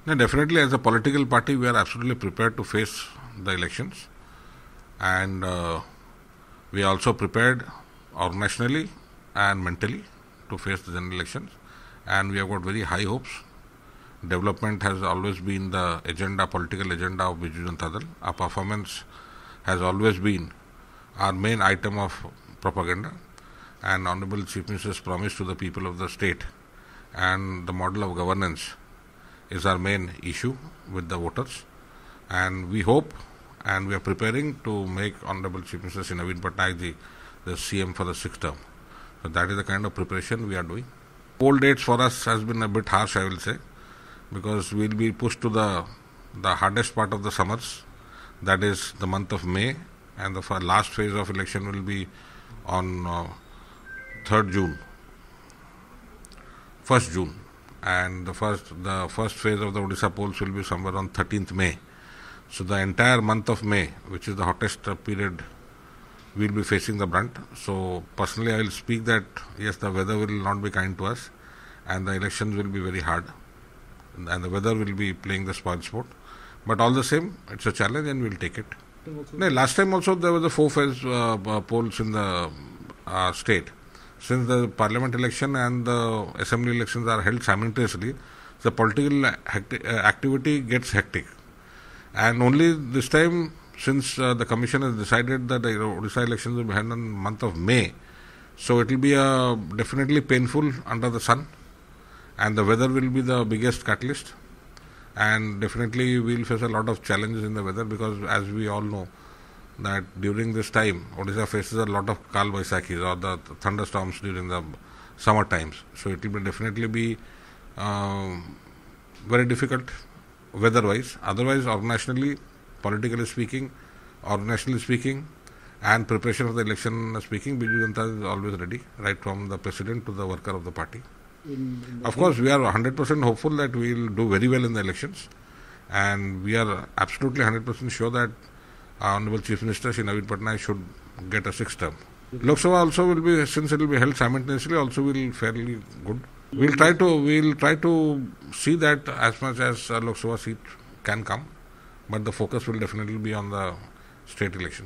No, definitely, as a political party, we are absolutely prepared to face the elections, and we are also prepared organizationally and mentally to face the general elections, and we have got very high hopes. Development has always been the agenda, political agenda of Biju Janata Dal. Our performance has always been our main item of propaganda, and Honorable Chief Minister's promise to the people of the state and the model of governance is our main issue with the voters, and we hope and we are preparing to make Honorable Chief Minister Shri Naveen Patnaik the CM for the 6th term. So that is the kind of preparation we are doing. Poll dates for us has been a bit harsh, I will say, because we will be pushed to the hardest part of the summers, that is the month of May, and the last phase of election will be on 3rd June, 1st June, and the first phase of the Odisha polls will be somewhere on 13th May. So the entire month of May, which is the hottest period, we will be facing the brunt. So personally I will speak that yes, the weather will not be kind to us, and the elections will be very hard, and the weather will be playing the spoil sport. But all the same, it's a challenge and we will take it. No, last time also there was a 4-phase polls in the state. Since the parliament election and the assembly elections are held simultaneously, the political activity gets hectic. And only this time, since the commission has decided that the Odisha elections will be held in the month of May, so it will be definitely painful under the sun, and the weather will be the biggest catalyst, and definitely we will face a lot of challenges in the weather, because as we all know that during this time Odisha faces a lot of Kal Vaisakis or the thunderstorms during the summer times. So it will definitely be very difficult weather-wise. Otherwise, organizationally, politically speaking, and preparation of the election speaking, Biju Janata is always ready, right from the president to the worker of the party. Of course, we are 100% hopeful that we will do very well in the elections, and we are absolutely 100% sure that Honorable Chief Minister Shri Naveen Patnaik should get a 6th term. Lok Sabha also will be, since it will be held simultaneously, also will be fairly good. We'll try to see that as much as Lok Sabha seat can come, but the focus will definitely be on the state election.